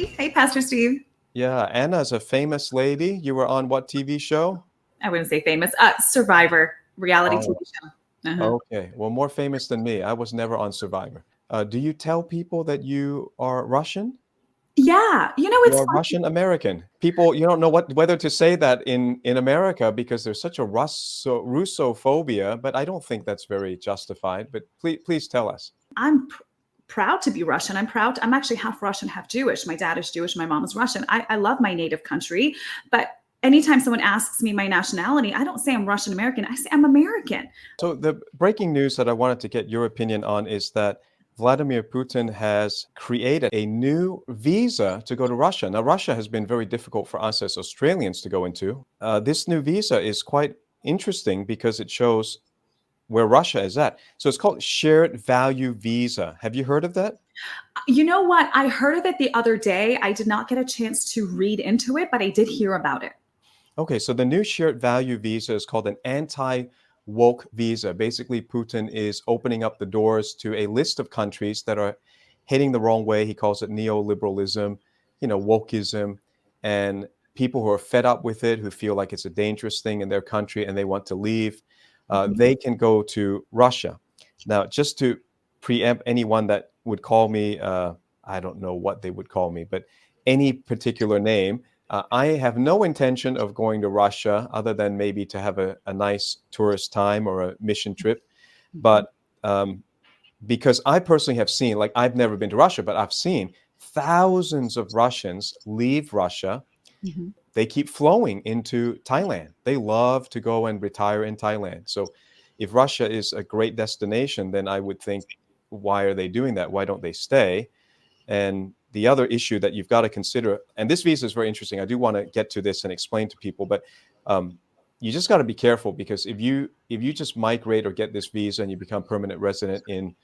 Hey, Pastor Steve. Yeah, Anna's a famous lady. You were on what TV show? I wouldn't say famous. Survivor, reality TV Oh, show. Uh-huh. okay. Well, more famous than me. I was never on Survivor. Do you tell people that you are Russian? Yeah, You it's are funny. Russian American. People, you don't know whether to say that in America because there's such a Russophobia, but I don't think that's very justified. But please tell us. I'm proud to be Russian. I'm actually half Russian, half Jewish. My dad is Jewish. My mom is Russian. I love my native country, but anytime someone asks me my nationality, I don't say I'm Russian American. I say I'm American. So the breaking news that I wanted to get your opinion on is that Vladimir Putin has created a new visa to go to Russia. Now, Russia has been very difficult for us as Australians to go into. This new visa is quite interesting because it shows where Russia is at. So it's called Shared Value Visa. Have you heard of that? You know what? I heard of it the other day. I did not get a chance to read into it, but I did hear about it. Okay, so the new shared value visa is called an anti-woke visa. Basically, Putin is opening up the doors to a list of countries that are heading the wrong way. He calls it neoliberalism, wokeism, and people who are fed up with it, who feel like it's a dangerous thing in their country and they want to leave, Mhm. they can go to Russia. Now, just to preempt anyone that would call me, I don't know what they would call me, but any particular name, I have no intention of going to Russia other than maybe to have a nice tourist time or a mission trip. Mhm. But because I personally have seen, like, I've never been to Russia, but I've seen thousands of Russians leave Russia. Mhm. They keep flowing into Thailand. They love to go and retire in Thailand. So if Russia is a great destination, then I would think, why are they doing that? Why don't they stay? And the other issue that you've got to consider, and this visa is very interesting. I do want to get to this and explain to people, but you just got to be careful because if you just migrate or get this visa and you become permanent resident in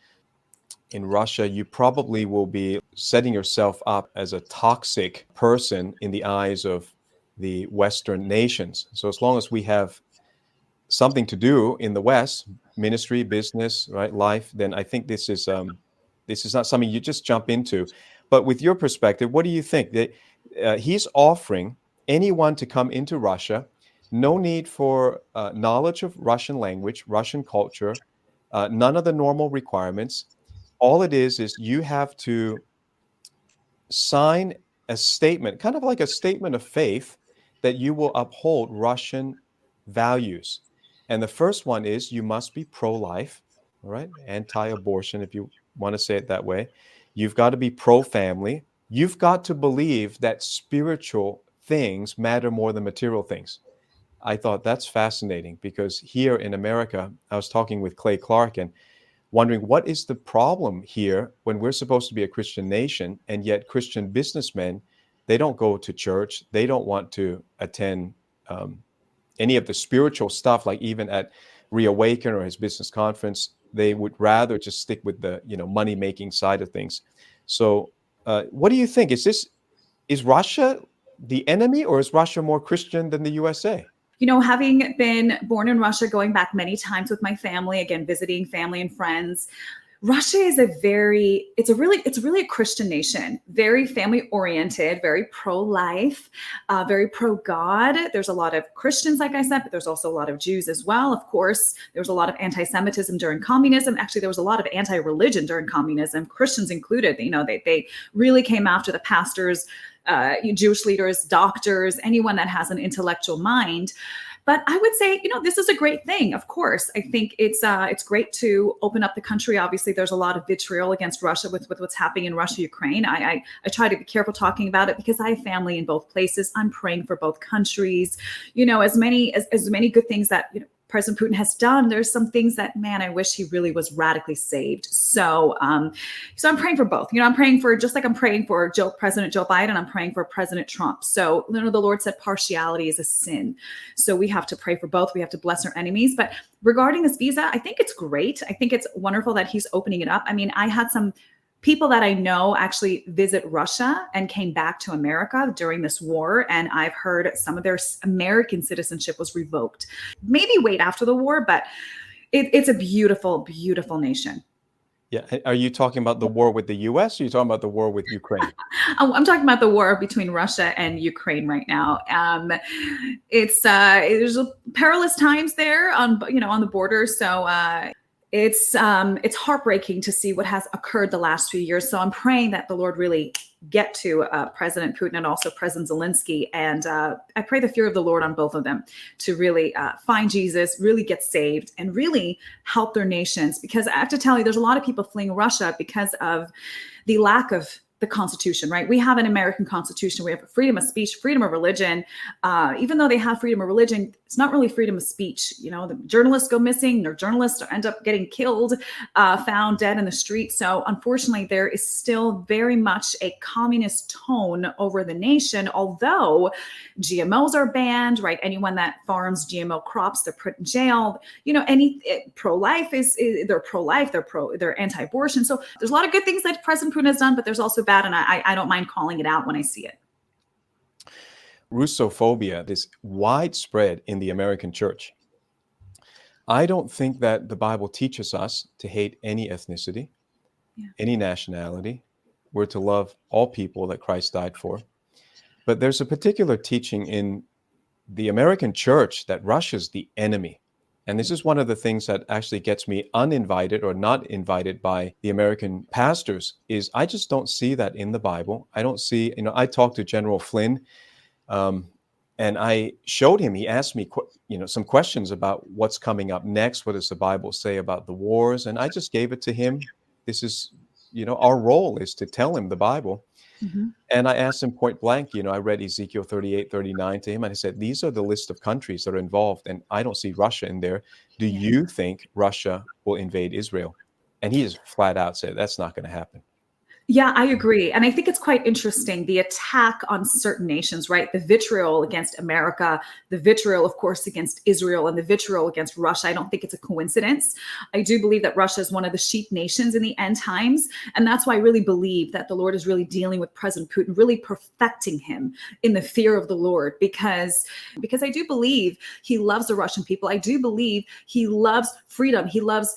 Russia, you probably will be setting yourself up as a toxic person in the eyes of the Western nations. So as long as we have something to do in the West, ministry, business, right, life, then I think this is not something you just jump into. But with your perspective, what do you think? That he's offering anyone to come into Russia, no need for knowledge of Russian language, Russian culture, none of the normal requirements. All it is you have to sign a statement, kind of like a statement of faith, that you will uphold Russian values. And the first one is you must be pro-life, all right, anti-abortion, if you want to say it that way. You've got to be pro-family. You've got to believe that spiritual things matter more than material things. I thought that's fascinating because here in America, I was talking with Clay Clark and wondering what is the problem here when we're supposed to be a Christian nation, and yet Christian businessmen, they don't go to church, they don't want to attend any of the spiritual stuff, like even at Reawaken or his business conference, they would rather just stick with the money making side of things. So, what do you think? Is Russia the enemy, or is Russia more Christian than the USA? Having been born in Russia, going back many times with my family, again, visiting family and friends, Russia is it's really a Christian nation, very family oriented, very pro-life, very pro-God. There's a lot of Christians, like I said, but there's also a lot of Jews as well. Of course, there was a lot of anti-Semitism during communism. Actually, there was a lot of anti-religion during communism, Christians included. They really came after the pastors, Jewish leaders, doctors, anyone that has an intellectual mind. But I would say, this is a great thing. Of course, I think it's great to open up the country. Obviously, there's a lot of vitriol against Russia with what's happening in Russia, Ukraine. I try to be careful talking about it because I have family in both places. I'm praying for both countries. As many good things that President Putin has done, there's some things that, man, I wish he really was radically saved. So I'm praying for both. I'm praying for, just like I'm praying for President Joe Biden, I'm praying for President Trump. So the Lord said partiality is a sin. So we have to pray for both. We have to bless our enemies. But regarding this visa, I think it's great. I think it's wonderful that he's opening it up. I mean, I had some people that I know actually visit Russia and came back to America during this war. And I've heard some of their American citizenship was revoked. Maybe wait after the war, but it's a beautiful, beautiful nation. Yeah. Are you talking about the war with the US, or are you talking about the war with Ukraine? I'm talking about the war between Russia and Ukraine right now. It's there's perilous times there on on the border. So it's heartbreaking to see what has occurred the last few years. So I'm praying that the Lord really get to President Putin and also President Zelensky. And I pray the fear of the Lord on both of them to really find Jesus, really get saved, and really help their nations. Because I have to tell you, there's a lot of people fleeing Russia because of the lack of the Constitution, right? We have an American Constitution. We have freedom of speech, freedom of religion. Even though they have freedom of religion, it's not really freedom of speech. The journalists go missing, or journalists end up getting killed, found dead in the street. So unfortunately, there is still very much a communist tone over the nation, although GMOs are banned, right? Anyone that farms GMO crops, they're put in jail. Pro-life they're pro-life, they're anti-abortion. So there's a lot of good things that President Putin has done, but there's also bad, and I don't mind calling it out when I see it. Russophobia is widespread in the American church. I don't think that the Bible teaches us to hate any ethnicity, any nationality. We're to love all people that Christ died for. But there's a particular teaching in the American church that Russia's the enemy. And this is one of the things that actually gets me uninvited or not invited by the American pastors, is I just don't see that in the Bible. I don't see, I talked to General Flynn, and I showed him, he asked me, some questions about what's coming up next. What does the Bible say about the wars? And I just gave it to him. This is, our role is to tell him the Bible. Mm-hmm. And I asked him point blank, I read Ezekiel 38:39 to him, and I said, these are the list of countries that are involved, and I don't see Russia in there. Do you think Russia will invade Israel? And he just flat out said, that's not going to happen. Yeah, I agree. And I think it's quite interesting, the attack on certain nations, right? The vitriol against America, the vitriol, of course, against Israel, and the vitriol against Russia. I don't think it's a coincidence. I do believe that Russia is one of the sheep nations in the end times. And that's why I really believe that the Lord is really dealing with President Putin, really perfecting him in the fear of the Lord, because I do believe he loves the Russian people. I do believe he loves freedom. He loves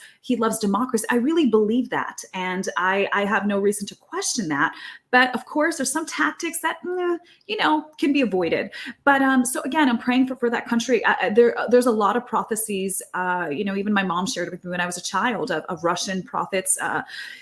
democracy. I really believe that. And I have no reason to question that. But of course, there's some tactics that, can be avoided. But so again, I'm praying for that country. There's a lot of prophecies, even my mom shared it with me when I was a child, of Russian prophets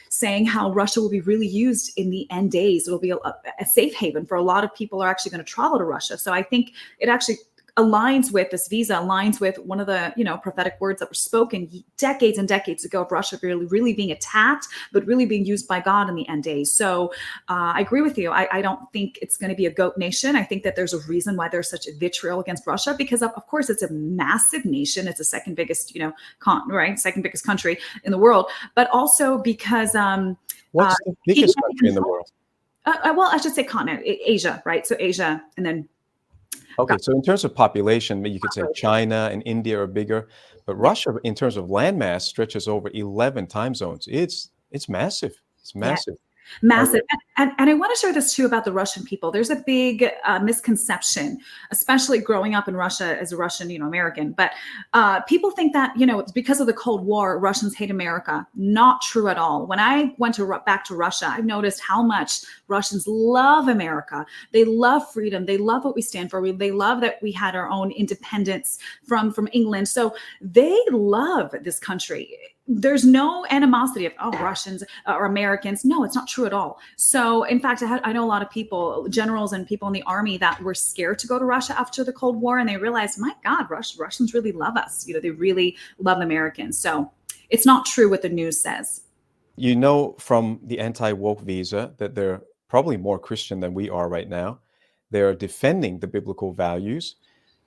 saying how Russia will be really used in the end days. It'll be a safe haven for a lot of people who are actually going to travel to Russia. So I think it actually aligns with this visa, aligns with one of the, prophetic words that were spoken decades and decades ago of Russia really being attacked, but really being used by God in the end days. So I agree with you. I don't think it's going to be a goat nation. I think that there's a reason why there's such a vitriol against Russia, because of course it's a massive nation. It's the second biggest, second biggest country in the world, but also because what's the biggest country in the world? Well, I should say continent, Asia, right? So Asia, and then. Okay, so in terms of population, you could say China and India are bigger, but Russia, in terms of landmass, stretches over 11 time zones. It's massive. It's massive. Yeah. Massive. And I want to share this too about the Russian people. There's a big misconception, especially growing up in Russia as a Russian, American. But people think that, it's because of the Cold War, Russians hate America. Not true at all. When I went back to Russia, I've noticed how much Russians love America. They love freedom. They love what we stand for. They love that we had our own independence from England. So they love this country. There's no animosity of, Russians or Americans. No, it's not true at all. So in fact, I know a lot of people, generals and people in the army, that were scared to go to Russia after the Cold War. And they realized, my God, Russians really love us. They really love Americans. So it's not true what the news says. From the anti-woke visa that they're probably more Christian than we are right now. They're defending the biblical values.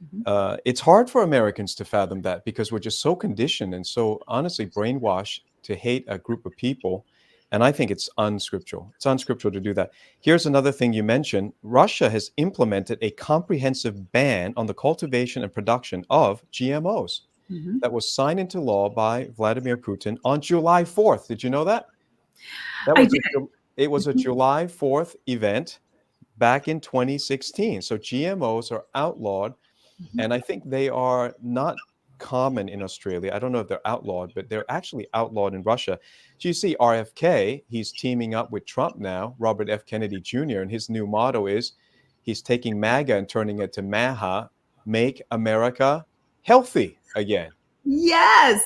Mm-hmm. It's hard for Americans to fathom that, because we're just so conditioned and so honestly brainwashed to hate a group of people. And I think it's unscriptural. It's unscriptural to do that. Here's another thing you mentioned. Russia has implemented a comprehensive ban on the cultivation and production of GMOs. Mm-hmm. That was signed into law by Vladimir Putin on July 4th. Did you know that? It was a July 4th event back in 2016. So GMOs are outlawed. Mm-hmm. And I think they are not common in Australia. I don't know if they're outlawed, but they're actually outlawed in Russia. So you see RFK, he's teaming up with Trump now, Robert F. Kennedy Jr., and his new motto is he's taking MAGA and turning it to MAHA, make America healthy again. Yes.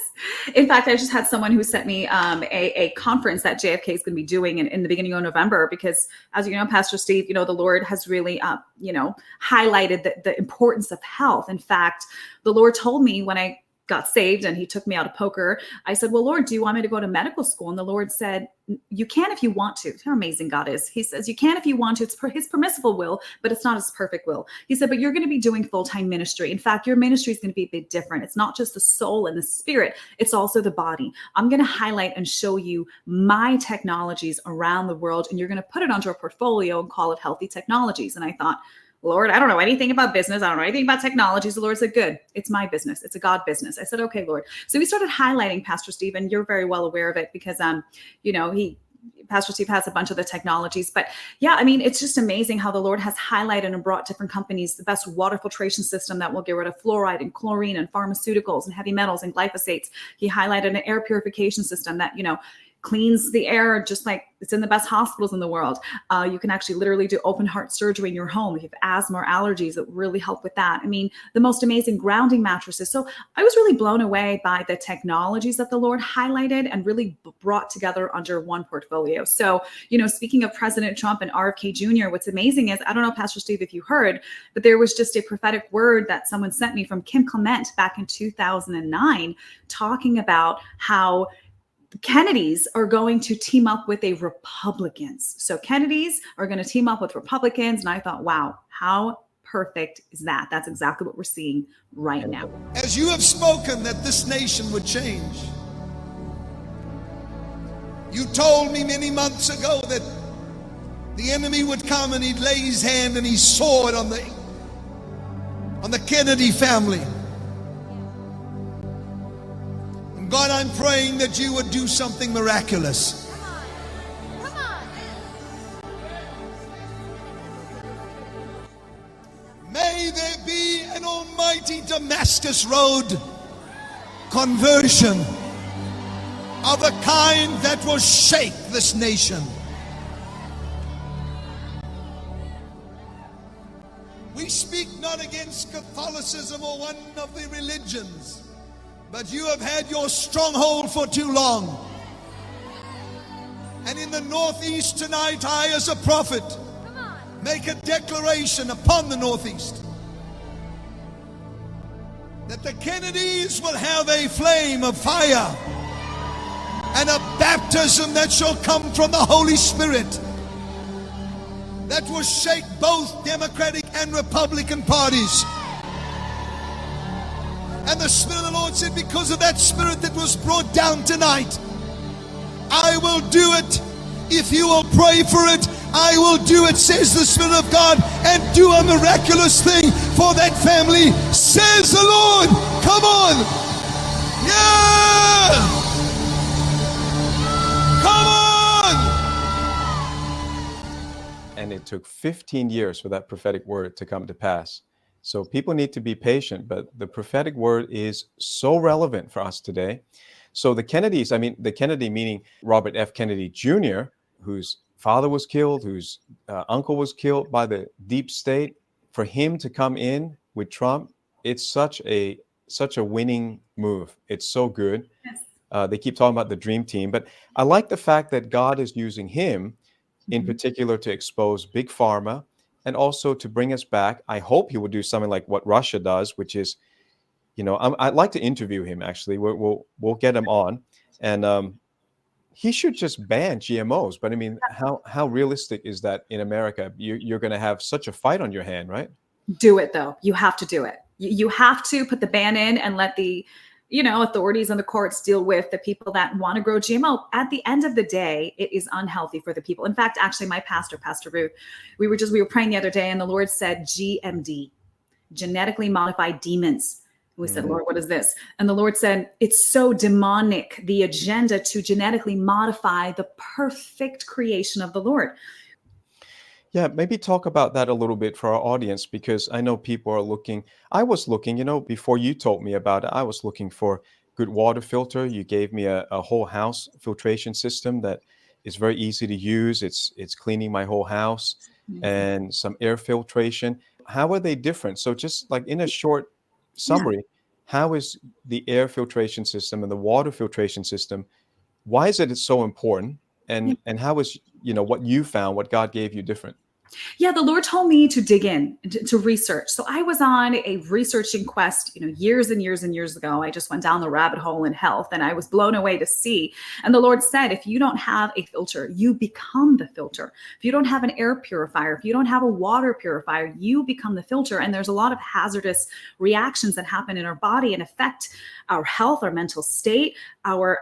In fact, I just had someone who sent me a conference that JFK is going to be doing in the beginning of November, because as you know, Pastor Steve, the Lord has really, highlighted the importance of health. In fact, the Lord told me when I got saved and he took me out of poker, I said, well, Lord, do you want me to go to medical school? And the Lord said, you can if you want to. How amazing God is. He says, you can if you want to. It's his permissible will, but it's not his perfect will. He said, but you're going to be doing full-time ministry. In fact, your ministry is going to be a bit different. It's not just the soul and the spirit. It's also the body. I'm going to highlight and show you my technologies around the world, and you're going to put it onto a portfolio and call it Healthy Technologies. And I thought, Lord, I don't know anything about business. I don't know anything about technologies. The Lord said, good, it's my business. It's a God business. I said, okay, Lord. So we started highlighting Pastor Steve, and you're very well aware of it because, Pastor Steve has a bunch of the technologies. But yeah, I mean, it's just amazing how the Lord has highlighted and brought different companies the best water filtration system that will get rid of fluoride and chlorine and pharmaceuticals and heavy metals and glyphosates. He highlighted an air purification system that, cleans the air just like it's in the best hospitals in the world. You can actually literally do open heart surgery in your home. If you have asthma or allergies, it really help with that. I mean, the most amazing grounding mattresses. So I was really blown away by the technologies that the Lord highlighted and really brought together under one portfolio. So, speaking of President Trump and RFK Jr., what's amazing is, I don't know, Pastor Steve, if you heard, but there was just a prophetic word that someone sent me from Clement back in 2009, talking about how Kennedys are going to team up with the Republicans. So Kennedys are going to team up with Republicans. And I thought, wow, how perfect is that? That's exactly what we're seeing right now. As you have spoken that this nation would change, you told me many months ago that the enemy would come and he'd lay his hand and his sword on the Kennedy family. God, I'm praying that you would do something miraculous. Come on. May there be an almighty Damascus Road conversion of a kind that will shake this nation. We speak not against Catholicism or one of the religions, but you have had your stronghold for too long. And in the Northeast tonight, I as a prophet make a declaration upon the Northeast that the Kennedys will have a flame of fire and a baptism that shall come from the Holy Spirit that will shake both Democratic and Republican parties. And the Spirit of the Lord said, because of that Spirit that was brought down tonight, I will do it. If you will pray for it, I will do it, says the Spirit of God, and do a miraculous thing for that family, says the Lord. Come on. Yeah. Come on. And it took 15 years for that prophetic word to come to pass. So people need to be patient, but the prophetic word is so relevant for us today. So the Kennedys, the Kennedy meaning Robert F. Kennedy Jr., whose father was killed, whose uncle was killed by the deep state, for him to come in with Trump, it's such a winning move. It's so good. Yes. They keep talking about the dream team, but I like the fact that God is using him in particular to expose big pharma, and also to bring us back. I hope he will do something like what Russia does, which is, I'd like to interview him. Actually, we'll get him on, and he should just ban GMOs. But I mean, how realistic is that in America? You're going to have such a fight on your hand, right? Do it though. You have to do it. You have to put the ban in and let the authorities and the courts deal with the people that want to grow GMO. At the end of the day, it is unhealthy for the people. In fact, actually, my pastor, Pastor Ruth, we were praying the other day, and the Lord said GMD, genetically modified demons. We said, Lord, what is this? And the Lord said, it's so demonic, the agenda to genetically modify the perfect creation of the Lord. Yeah, maybe talk about that a little bit for our audience, because I know people are looking. I was looking, before you told me about it, I was looking for good water filter. You gave me a whole house filtration system that is very easy to use. It's cleaning my whole house, Amazing. and some air filtration. How are they different? So just like in a short Yeah. summary, how is the air filtration system and the water filtration system, why is it so important? And how is, what you found, what God gave you different? Yeah, the Lord told me to dig in, to research. So I was on a researching quest, years and years and years ago. I just went down the rabbit hole in health, and I was blown away to see. And the Lord said, if you don't have a filter, you become the filter. If you don't have an air purifier, if you don't have a water purifier, you become the filter. And there's a lot of hazardous reactions that happen in our body and affect our health, our mental state, our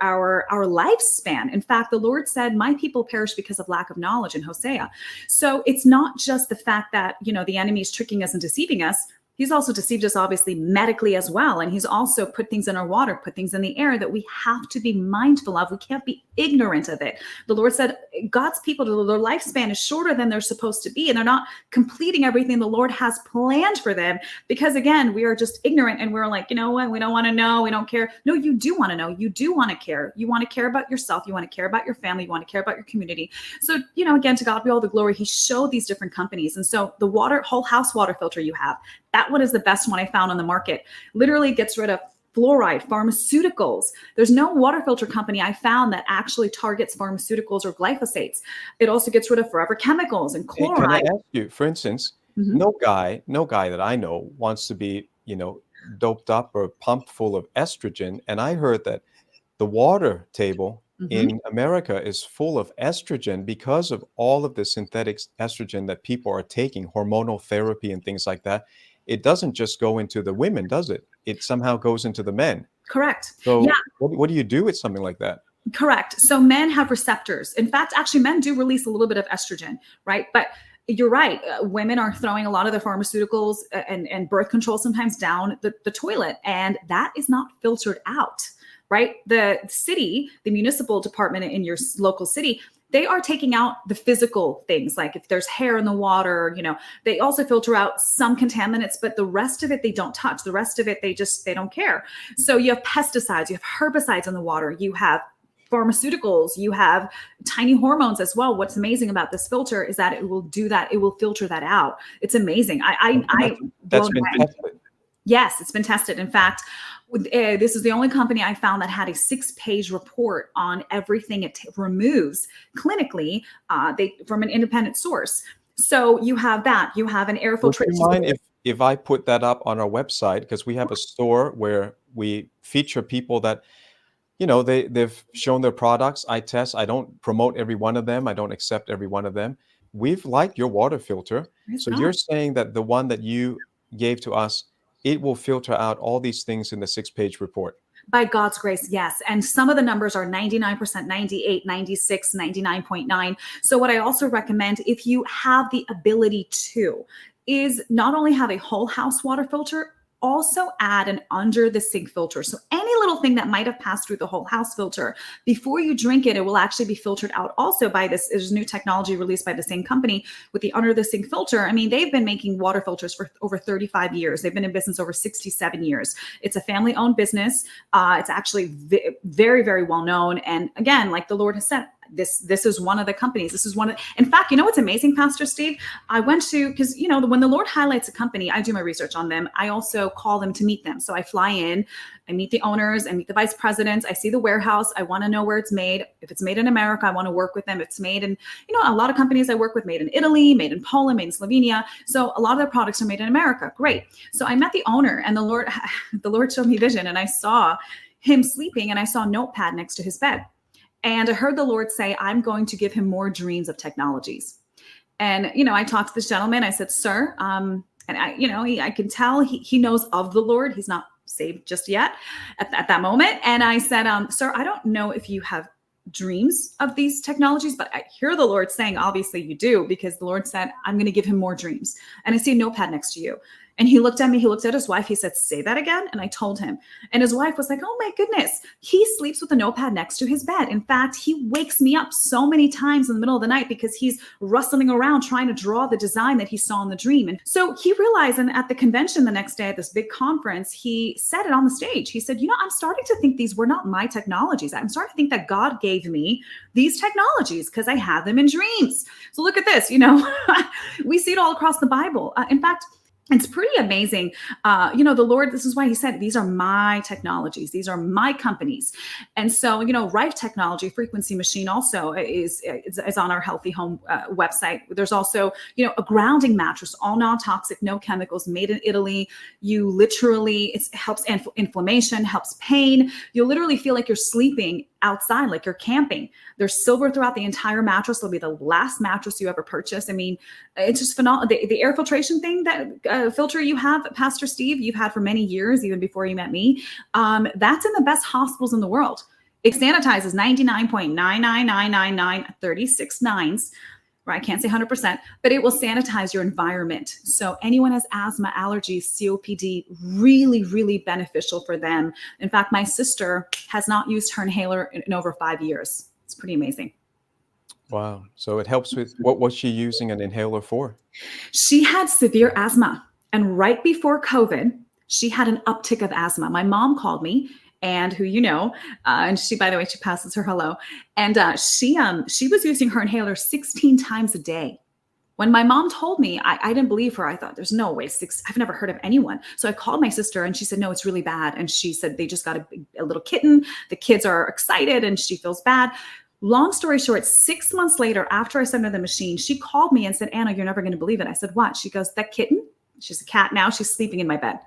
lifespan. In fact, the Lord said, my people perish because of lack of knowledge in Hosea. So it's not just the fact that, the enemy is tricking us and deceiving us. He's also deceived us, obviously, medically as well. And he's also put things in our water, put things in the air that we have to be mindful of. We can't be ignorant of it. The Lord said God's people, their lifespan is shorter than they're supposed to be. And they're not completing everything the Lord has planned for them. Because again, we are just ignorant, and we're like, you know what? We don't want to know. We don't care. No, you do want to know. You do want to care. You want to care about yourself. You want to care about your family. You want to care about your community. So, again, to God be all the glory. He showed these different companies. And so the whole house water filter you have, that one is the best one I found on the market. Literally gets rid of fluoride, pharmaceuticals. There's no water filter company I found that actually targets pharmaceuticals or glyphosates. It also gets rid of forever chemicals and Hey, chloride. can I ask you, for instance, Mhm. no guy that I know wants to be, doped up or pumped full of estrogen. And I heard that the water table in America is full of estrogen because of all of the synthetic estrogen that people are taking, hormonal therapy and things like that. It doesn't just go into the women, does it? It somehow goes into the men. Correct. So Yeah. what do you do with something like that? Correct. So men have receptors. In fact, actually, men do release a little bit of estrogen, right? But you're right. Women are throwing a lot of the pharmaceuticals and birth control sometimes down the toilet, and that is not filtered out, right? The city, the municipal department in your local city, they are taking out the physical things, like if there's hair in the water, they also filter out some contaminants, but the rest of it, they don't touch. The rest of it, they don't care. So you have pesticides, you have herbicides in the water, you have pharmaceuticals, you have tiny hormones as well. What's amazing about this filter is that it will do that. It will filter that out. It's amazing. That's been tested. Yes, it's been tested. In fact, this is the only company I found that had a 6-page report on everything it removes clinically from an independent source. So you have that. You have an air filtration. Would you mind if I put that up on our website? Because we have a store where we feature people that, they've shown their products. I test. I don't promote every one of them. I don't accept every one of them. We've liked your water filter. So you're saying that the one that you gave to us, it will filter out all these things in the 6-page report. By God's grace, yes. And some of the numbers are 99%, 98, 96, 99.9. So what I also recommend, if you have the ability to, is not only have a whole house water filter, also add an under the sink filter. So any little thing that might have passed through the whole house filter, before you drink it, it will actually be filtered out also by this. There's new technology released by the same company with the under the sink filter. I mean, they've been making water filters for over 35 years. They've been in business over 67 years. It's a family owned business. It's actually very, very well known. And again, like the Lord has said, this is one of the companies. This is one of, in fact, what's amazing, Pastor Steve? I went to, because, when the Lord highlights a company, I do my research on them. I also call them to meet them. So I fly in, I meet the owners, I meet the vice presidents, I see the warehouse. I want to know where it's made. If it's made in America, I want to work with them. If it's made in, a lot of companies I work with made in Italy, made in Poland, made in Slovenia. So a lot of their products are made in America. Great. So I met the owner, and the Lord showed me vision, and I saw him sleeping, and I saw a notepad next to his bed. And I heard the Lord say, I'm going to give him more dreams of technologies. And, I talked to this gentleman. I said, sir, and I can tell he knows of the Lord. He's not saved just yet at that moment. And I said, sir, I don't know if you have dreams of these technologies, but I hear the Lord saying, obviously you do, because the Lord said, I'm going to give him more dreams. And I see a notepad next to you. And he looked at me, he looked at his wife, he said, say that again. And I told him. And his wife was like, oh my goodness. He sleeps with a notepad next to his bed. In fact, he wakes me up so many times in the middle of the night because he's rustling around trying to draw the design that he saw in the dream. And so he realized, and at the convention the next day at this big conference, he said it on the stage. He said, I'm starting to think these were not my technologies. I'm starting to think that God gave me these technologies because I had them in dreams. So look at this, we see it all across the Bible. In fact, it's pretty amazing. The Lord, this is why he said, these are my technologies. These are my companies. And so, Rife Technology, Frequency Machine also is on our Healthy Home website. There's also, a grounding mattress, all non-toxic, no chemicals, made in Italy. You literally, it helps inflammation, helps pain. You'll literally feel like you're sleeping outside, like you're camping. There's silver throughout the entire mattress. It'll be the last mattress you ever purchase. I mean, it's just phenomenal. The air filtration thing, that filter you have, Pastor Steve, you've had for many years, even before you met me, that's in the best hospitals in the world. It sanitizes 99.99999 36 nines. Right, I can't say 100%, but it will sanitize your environment. So anyone has asthma, allergies, COPD, really, really beneficial for them. In fact, my sister has not used her inhaler in over 5 years. It's pretty amazing. Wow. So it helps with, what was she using an inhaler for? She had severe asthma. And right before COVID, she had an uptick of asthma. My mom called me, and who and she, by the way, she passes her hello. And she was using her inhaler 16 times a day. When my mom told me, I didn't believe her. I thought, there's no way, I've never heard of anyone. So I called my sister and she said, no, it's really bad. And she said, they just got a little kitten. The kids are excited and she feels bad. Long story short, 6 months later, after I sent her the machine, she called me and said, Anna, you're never going to believe it. I said, what? She goes, that kitten, she's a cat now, she's sleeping in my bed.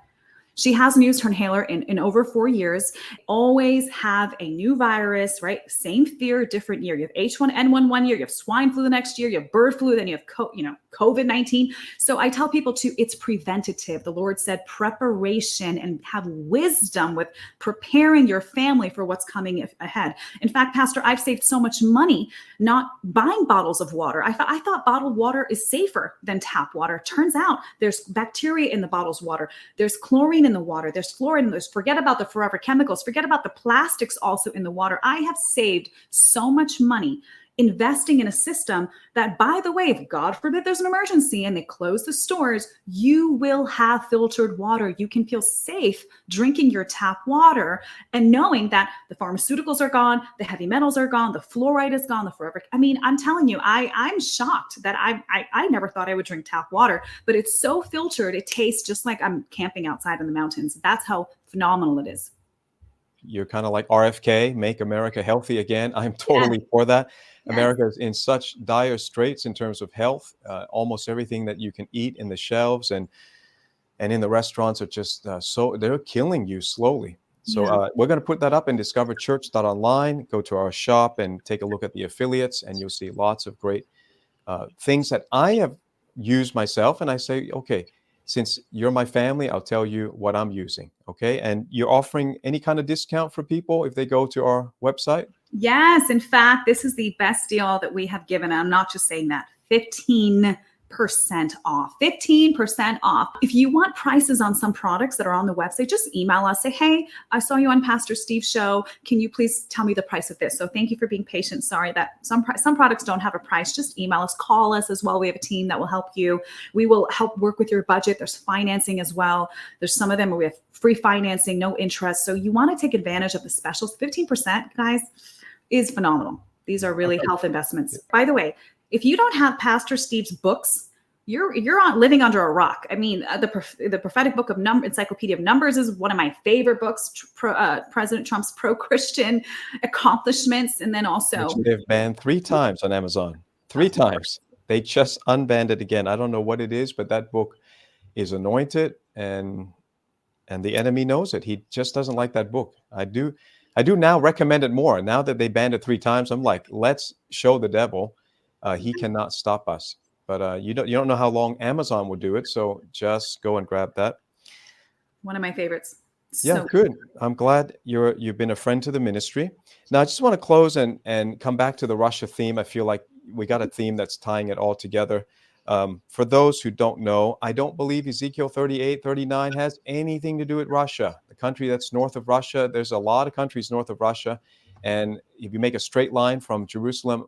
She hasn't used her inhaler in over 4 years. Always have a new virus, right? Same fear, different year. You have H1N1 one year, you have swine flu the next year, you have bird flu, then you have COVID-19. So I tell people too, it's preventative. The Lord said preparation, and have wisdom with preparing your family for what's coming ahead. In fact, Pastor, I've saved so much money not buying bottles of water. I thought bottled water is safer than tap water. Turns out there's bacteria in the bottles of water. There's chlorine in the water. There's fluoride. Forget about the forever chemicals. Forget about the plastics also in the water. I have saved so much money investing in a system that, by the way, if God forbid there's an emergency and they close the stores, you will have filtered water. You can feel safe drinking your tap water and knowing that the pharmaceuticals are gone, the heavy metals are gone, the fluoride is gone, the forever. I mean, I'm telling you, I'm shocked that I never thought I would drink tap water, but it's so filtered. It tastes just like I'm camping outside in the mountains. That's how phenomenal it is. You're kind of like RFK, Make America Healthy Again. I'm totally for that. Yes. America is in such dire straits in terms of health. Almost everything that you can eat in the shelves and in the restaurants are just so they're killing you slowly. So we're going to put that up in discoverchurch.online. Go to our shop and take a look at the affiliates, and you'll see lots of great things that I have used myself. And I say, okay, since you're my family, I'll tell you what I'm using. Okay. And you're offering any kind of discount for people if they go to our website? Yes. In fact, this is the best deal that we have given. I'm not just saying that. 15% off. 15% off. If you want prices on some products that are on the website, just email us. Say, hey, I saw you on Pastor Steve's show. Can you please tell me the price of this? So thank you for being patient. Sorry that some products don't have a price. Just email us, call us as well. We have a team that will help you. We will help work with your budget. There's financing as well. There's some of them where we have free financing, no interest. So you want to take advantage of the specials. 15%, guys, is phenomenal. These are really health investments. By the way, if you don't have Pastor Steve's books, you're on living under a rock. I mean, the prophetic book of Encyclopedia of Numbers is one of my favorite books. President Trump's pro-Christian accomplishments, and then also they've banned 3 times on Amazon. 3 times. They just unbanned it again. I don't know what it is, but that book is anointed, and the enemy knows it. He just doesn't like that book. I do now recommend it more. Now that they banned it 3 times, I'm like, let's show the devil he cannot stop us. But you don't know how long Amazon will do it, so just go and grab that. One of my favorites. Yeah, good. I'm glad you've been a friend to the ministry. Now, I just want to close and come back to the Russia theme. I feel like we got a theme that's tying it all together. For those who don't know, I don't believe Ezekiel 38:39 has anything to do with Russia, the country that's north of Russia. There's a lot of countries north of Russia. And if you make a straight line from Jerusalem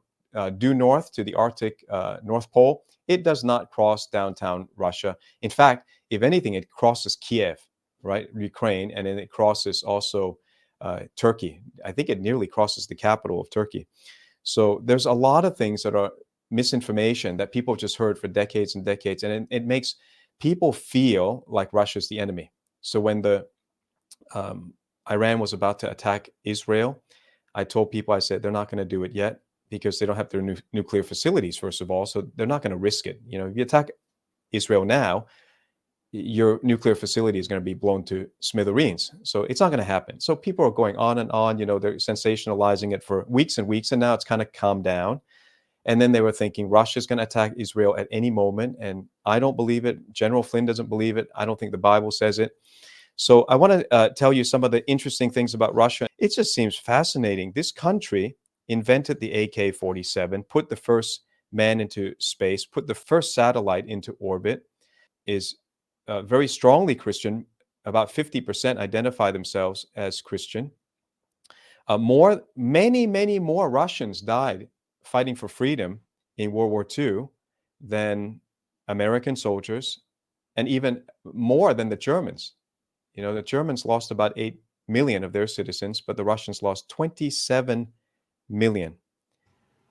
due north to the Arctic North Pole, it does not cross downtown Russia. In fact, if anything, it crosses Kiev, right, Ukraine, and then it crosses also Turkey. I think it nearly crosses the capital of Turkey. So there's a lot of things that are misinformation that people just heard for decades and decades, and it makes people feel like Russia's the enemy. So when the Iran was about to attack Israel, I told people, I said, they're not going to do it yet because they don't have their nuclear facilities, first of all, so they're not going to risk it. You know, if you attack Israel now, your nuclear facility is going to be blown to smithereens. So it's not going to happen. So people are going on and on, you know, they're sensationalizing it for weeks and weeks, and now it's kind of calmed down. And then they were thinking Russia's going to attack Israel at any moment. And I don't believe it. General Flynn doesn't believe it. I don't think the Bible says it. So I want to tell you some of the interesting things about Russia. It just seems fascinating. This country invented the AK-47, put the first man into space, put the first satellite into orbit, is very strongly Christian. About 50% identify themselves as Christian. Many more Russians died fighting for freedom in World War II than American soldiers, and even more than the Germans. You know, the Germans lost about 8 million of their citizens, but the Russians lost 27 million.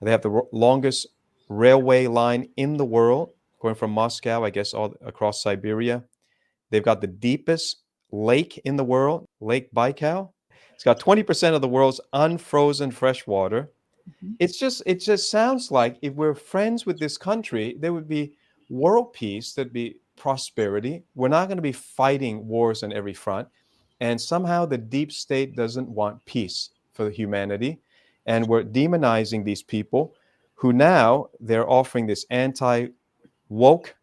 They have the longest railway line in the world, going from Moscow, I guess, all across Siberia. They've got the deepest lake in the world, Lake Baikal. It's got 20% of the world's unfrozen fresh water. It just sounds like if we're friends with this country, there would be world peace, there'd be prosperity. We're not going to be fighting wars on every front. And somehow the deep state doesn't want peace for humanity. And we're demonizing these people who now they're offering this anti-woke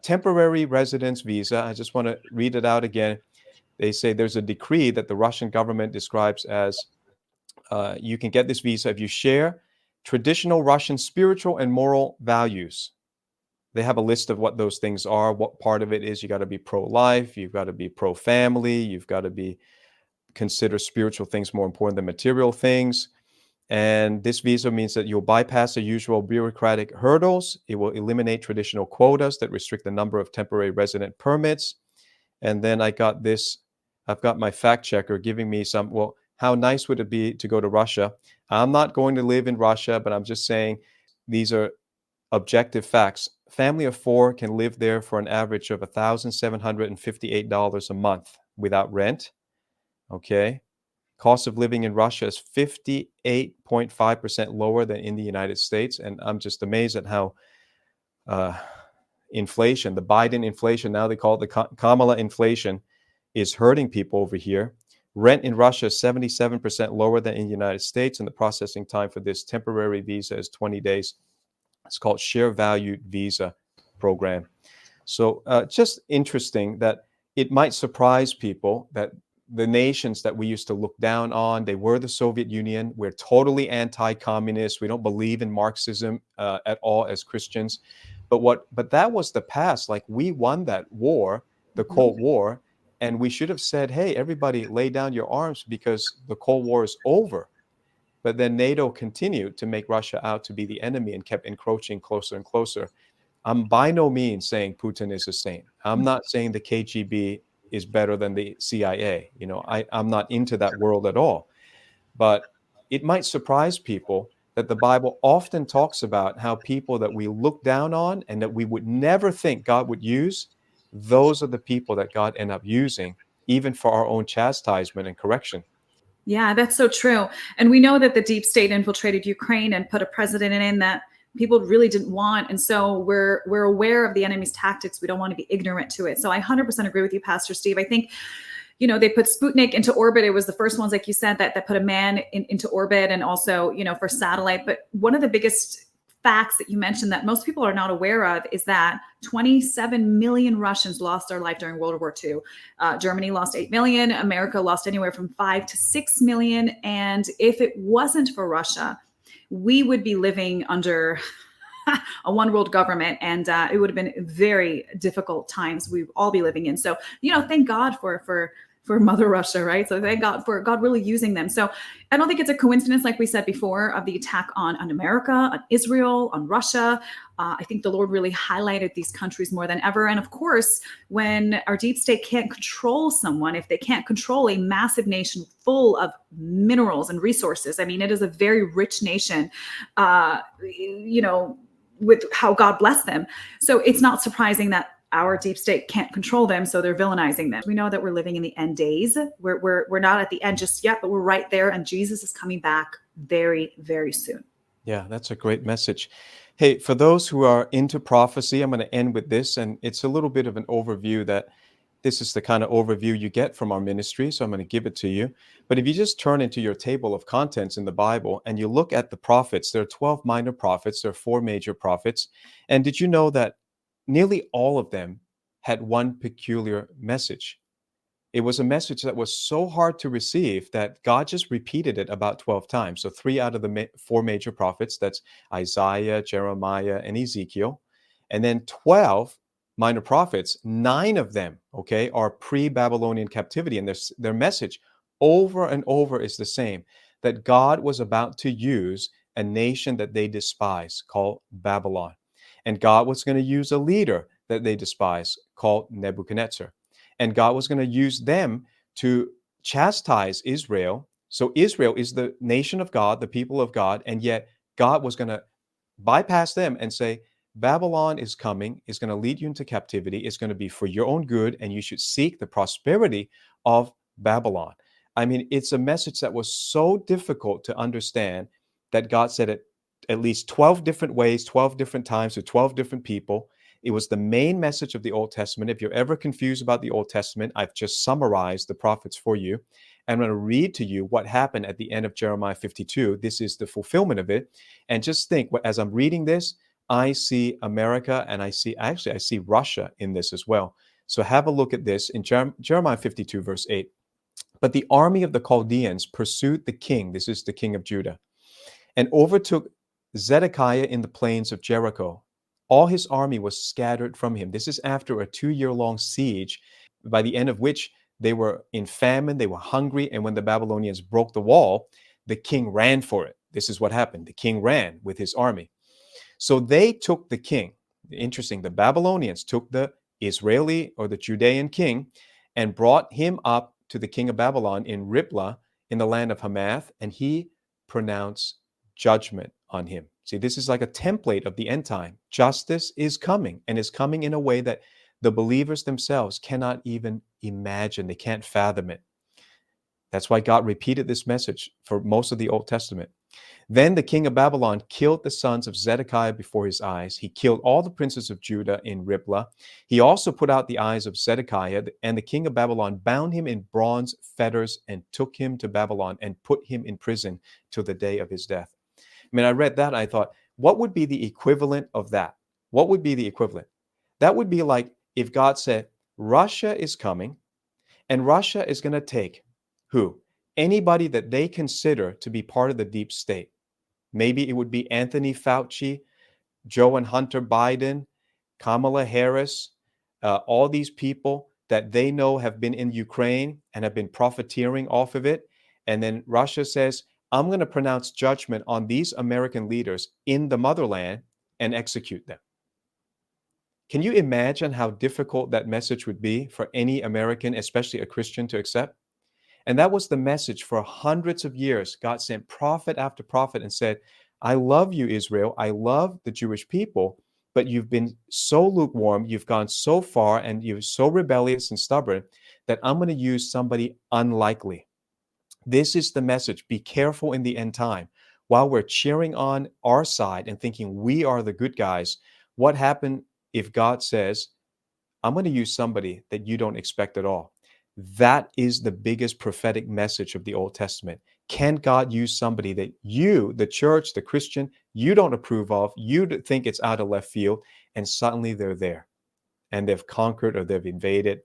temporary residence visa. I just want to read it out again. They say there's a decree that the Russian government describes as you can get this visa if you share traditional Russian spiritual and moral values. They have a list of what those things are. What part of it is you got to be pro-life, you've got to be pro-family, you've got to consider spiritual things more important than material things. And this visa means that you'll bypass the usual bureaucratic hurdles. It will eliminate traditional quotas that restrict the number of temporary resident permits. And then I've got my fact checker giving me some, well, how nice would it be to go to Russia? I'm not going to live in Russia, but I'm just saying these are objective facts. Family of 4 can live there for an average of $1,758 a month without rent. Okay. Cost of living in Russia is 58.5% lower than in the United States. And I'm just amazed at how inflation, the Biden inflation, now they call it the Kamala inflation, is hurting people over here. Rent in Russia is 77% lower than in the United States, and the processing time for this temporary visa is 20 days. It's called Share Valued Visa Program. So just interesting that it might surprise people that the nations that we used to look down on, they were the Soviet Union. We're totally anti-communist. We don't believe in Marxism at all as Christians. But that was the past. Like, we won that war, the Cold War, and we should have said, hey, everybody lay down your arms because the Cold War is over. But then NATO continued to make Russia out to be the enemy and kept encroaching closer and closer. I'm by no means saying Putin is a saint. I'm not saying the KGB is better than the CIA. You know, I'm not into that world at all. But it might surprise people that the Bible often talks about how people that we look down on and that we would never think God would use, those are the people that God end up using, even for our own chastisement and correction. Yeah, that's so true. And we know that the deep state infiltrated Ukraine and put a president in that people really didn't want. And so we're aware of the enemy's tactics. We don't want to be ignorant to it. So I 100% agree with you, Pastor Steve. I think, you know, they put Sputnik into orbit. It was the first ones, like you said, that put a man into orbit, and also, you know, for satellite. But one of the biggest facts that you mentioned that most people are not aware of is that 27 million Russians lost their life during World War II. Germany lost 8 million. America lost anywhere from 5 to 6 million. And if it wasn't for Russia, we would be living under a one world government, and it would have been very difficult times we'd all be living in. So, thank God for Mother Russia, right? So thank God for God really using them. So I don't think it's a coincidence, like we said before, of the attack on America, on Israel, on Russia. I think the Lord really highlighted these countries more than ever. And of course, when our deep state can't control someone, if they can't control a massive nation full of minerals and resources, I mean, it is a very rich nation, with how God blessed them. So it's not surprising that our deep state can't control them, so they're villainizing them. We know that we're living in the end days. We're not at the end just yet, but we're right there, and Jesus is coming back very, very soon. Yeah, that's a great message. Hey, for those who are into prophecy, I'm going to end with this, and it's a little bit of an overview that this is the kind of overview you get from our ministry, so I'm going to give it to you. But if you just turn into your table of contents in the Bible and you look at the prophets, there are 12 minor prophets, there are 4 major prophets. And did you know that nearly all of them had one peculiar message? It was a message that was so hard to receive that God just repeated it about 12 times. So 3 out of the 4 major prophets, that's Isaiah, Jeremiah, and Ezekiel. And then 12 minor prophets, 9 of them, okay, are pre-Babylonian captivity. And their message over and over is the same, that God was about to use a nation that they despise called Babylon. And God was going to use a leader that they despise called Nebuchadnezzar. And God was going to use them to chastise Israel. So Israel is the nation of God, the people of God. And yet God was going to bypass them and say, Babylon is coming, is going to lead you into captivity. It's going to be for your own good, and you should seek the prosperity of Babylon. I mean, it's a message that was so difficult to understand that God said it at least 12 different ways, 12 different times to 12 different people. It was the main message of the Old Testament. If you're ever confused about the Old Testament, I've just summarized the prophets for you. I'm going to read to you what happened at the end of Jeremiah 52. This is the fulfillment of it. And just think, as I'm reading this, I see America and I see Russia in this as well. So have a look at this in Jeremiah 52, verse 8. But the army of the Chaldeans pursued the king, this is the king of Judah, and overtook Zedekiah in the plains of Jericho. All his army was scattered from him. This is after a 2-year-long siege, by the end of which they were in famine, they were hungry, and when the Babylonians broke the wall, the king ran for it. This is what happened. The king ran with his army. So they took the king. Interesting, the Babylonians took the Israeli or the Judean king and brought him up to the king of Babylon in Riblah in the land of Hamath, and he pronounced judgment on him. See, this is like a template of the end time. Justice is coming, and is coming in a way that the believers themselves cannot even imagine. They can't fathom it. That's why God repeated this message for most of the Old Testament. Then the king of Babylon killed the sons of Zedekiah before his eyes. He killed all the princes of Judah in Riblah. He also put out the eyes of Zedekiah, and the king of Babylon bound him in bronze fetters and took him to Babylon and put him in prison till the day of his death. I mean, I read that and I thought, what would be the equivalent of that? What would be the equivalent? That would be like if God said, Russia is coming, and Russia is going to take who? Anybody that they consider to be part of the deep state. Maybe it would be Anthony Fauci, Joe and Hunter Biden, Kamala Harris, all these people that they know have been in Ukraine and have been profiteering off of it. And then Russia says, I'm going to pronounce judgment on these American leaders in the motherland and execute them. Can you imagine how difficult that message would be for any American, especially a Christian, to accept? And that was the message for hundreds of years. God sent prophet after prophet and said, I love you, Israel. I love the Jewish people, but you've been so lukewarm. You've gone so far and you're so rebellious and stubborn that I'm going to use somebody unlikely. This is the message. Be careful in the end time. While we're cheering on our side and thinking we are the good guys, what happened if God says, I'm going to use somebody that you don't expect at all? That is the biggest prophetic message of the Old Testament. Can God use somebody that you, the church, the Christian, you don't approve of, you think it's out of left field, and suddenly they're there and they've conquered or they've invaded?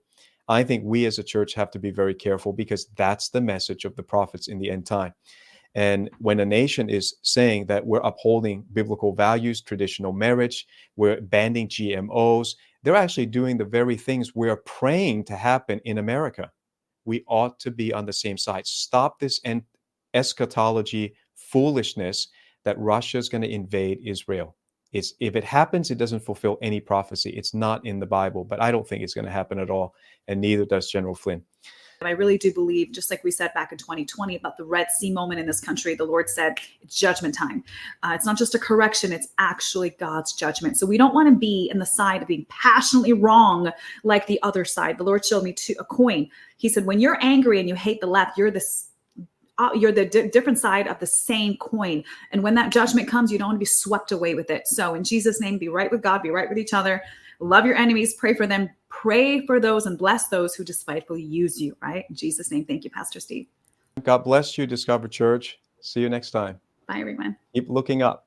I think we as a church have to be very careful because that's the message of the prophets in the end time. And when a nation is saying that we're upholding biblical values, traditional marriage, we're banning GMOs, they're actually doing the very things we're praying to happen in America. We ought to be on the same side. Stop this eschatology foolishness that Russia is going to invade Israel. If it happens, it doesn't fulfill any prophecy. It's not in the Bible, but I don't think it's going to happen at all, and neither does General Flynn. I really do believe, just like we said back in 2020 about the Red Sea moment in this country, the Lord said it's judgment time. It's not just a correction, it's actually God's judgment. So we don't want to be in the side of being passionately wrong like the other side. The Lord showed me a coin. He said, when you're angry and you hate the left, you're the different side of the same coin. And when that judgment comes, you don't want to be swept away with it. So in Jesus' name, be right with God, be right with each other. Love your enemies, pray for them, pray for those and bless those who despitefully use you, right? In Jesus' name, thank you, Pastor Steve. God bless you, Discover Church. See you next time. Bye, everyone. Keep looking up.